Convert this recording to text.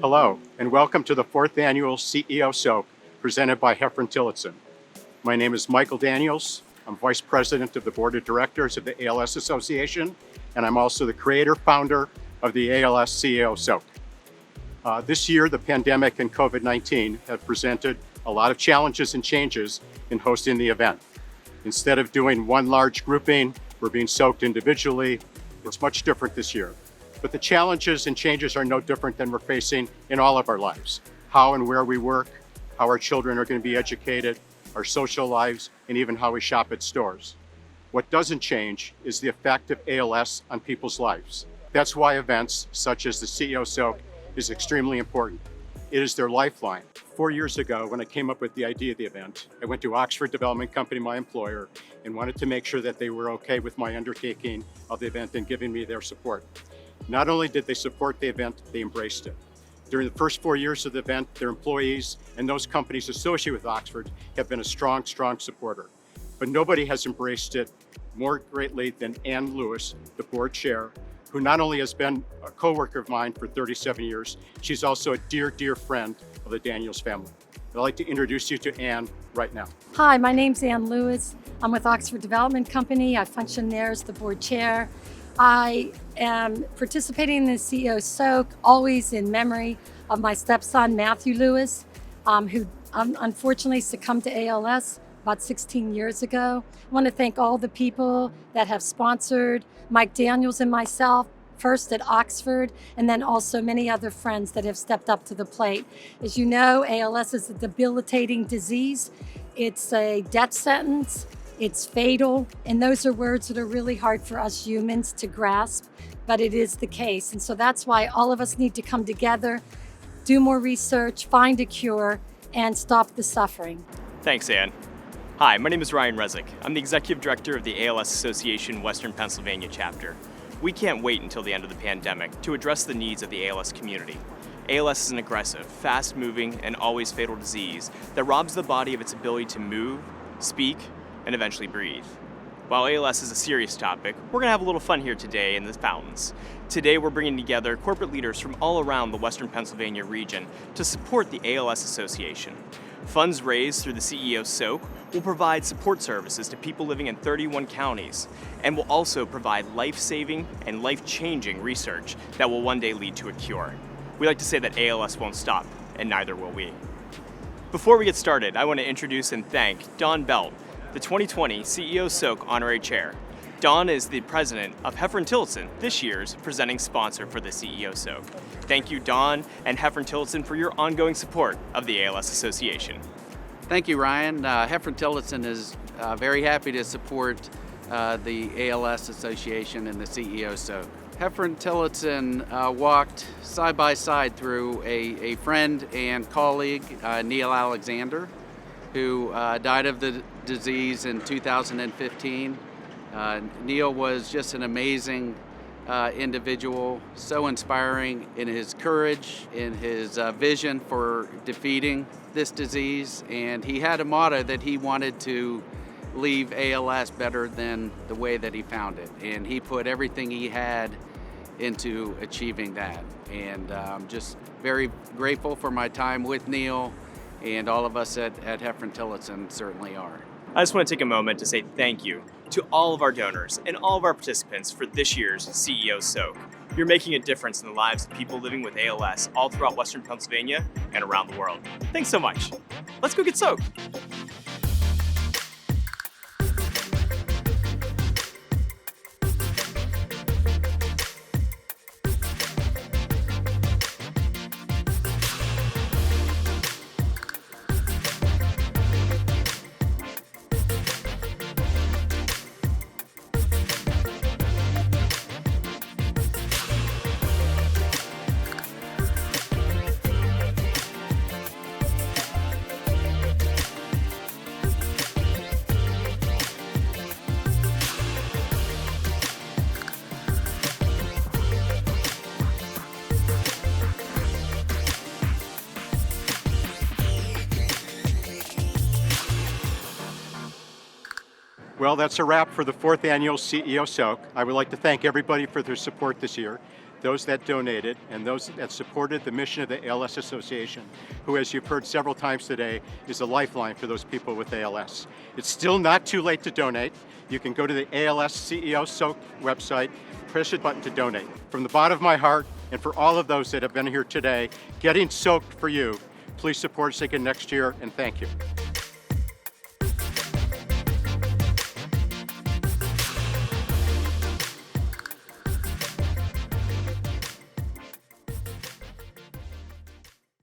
Hello, and welcome to the 4th Annual CEO Soak presented by Heffron Tillotson. My name is Michael Daniels. I'm Vice President of the Board of Directors of the ALS Association, and I'm also the founder of the ALS CEO Soak. This year, the pandemic and COVID-19 have presented a lot of challenges and changes in hosting the event. Instead of doing one large grouping, we're being soaked individually. It's much different this year. But the challenges and changes are no different than we're facing in all of our lives. How and where we work, how our children are going to be educated, our social lives, and even how we shop at stores. What doesn't change is the effect of ALS on people's lives. That's why events such as the CEO Soak is extremely important. It is their lifeline. 4 years ago, when I came up with the idea of the event, I went to Oxford Development Company, my employer, and wanted to make sure that they were okay with my undertaking of the event and giving me their support. Not only did they support the event, they embraced it. During the first 4 years of the event, their employees and those companies associated with Oxford have been a strong supporter. But nobody has embraced it more greatly than Ann Lewis, the board chair, who not only has been a co-worker of mine for 37 years, she's also a dear friend of the Daniels family. I'd like to introduce you to Ann right now. Hi, my name's Ann Lewis. I'm with Oxford Development Company. I function there as the board chair. I am participating in the CEO Soak, always in memory of my stepson, Matthew Lewis, who unfortunately succumbed to ALS about 16 years ago. I want to thank all the people that have sponsored Mike Daniels and myself, first at Oxford, and then also many other friends that have stepped up to the plate. As you know, ALS is a debilitating disease. It's a death sentence. It's fatal, and those are words that are really hard for us humans to grasp, but it is the case. And so that's why all of us need to come together, do more research, find a cure, and stop the suffering. Thanks, Ann. Hi, my name is Ryan Rezik. I'm the Executive Director of the ALS Association Western Pennsylvania chapter. We can't wait until the end of the pandemic to address the needs of the ALS community. ALS is an aggressive, fast-moving, and always fatal disease that robs the body of its ability to move, speak, and eventually breathe. While ALS is a serious topic, we're going to have a little fun here today in the fountains. Today we're bringing together corporate leaders from all around the Western Pennsylvania region to support the ALS Association. Funds raised through the CEO Soak will provide support services to people living in 31 counties and will also provide life-saving and life-changing research that will one day lead to a cure. We like to say that ALS won't stop, and neither will we. Before we get started, I want to introduce and thank Dawn Belt, the 2020 CEO Soak Honorary Chair. Dawn is the president of Heffron Tillotson, this year's presenting sponsor for the CEO Soak. Thank you, Dawn and Heffron Tillotson, for your ongoing support of the ALS Association. Thank you, Ryan. Heffron Tillotson is very happy to support the ALS Association and the CEO Soak. Heffron Tillotson walked side by side through a friend and colleague, Neil Alexander, who died of the disease in 2015. Neil was just an amazing individual, so inspiring in his courage, in his vision for defeating this disease, and he had a motto that he wanted to leave ALS better than the way that he found it, and he put everything he had into achieving that. And I'm just very grateful for my time with Neil, and all of us at Heffron Tillotson certainly are. I just want to take a moment to say thank you to all of our donors and all of our participants for this year's CEO Soak. You're making a difference in the lives of people living with ALS all throughout Western Pennsylvania and around the world. Thanks so much. Let's go get soaked. Well, that's a wrap for the 4th Annual CEO Soak. I would like to thank everybody for their support this year. those that donated, and those that supported the mission of the ALS Association, who, as you've heard several times today, is a lifeline for those people with ALS. It's still not too late to donate. You can go to the ALS CEO Soak website, press the button to donate. From the bottom of my heart, and for all of those that have been here today, getting soaked for you, please support us again next year, and thank you.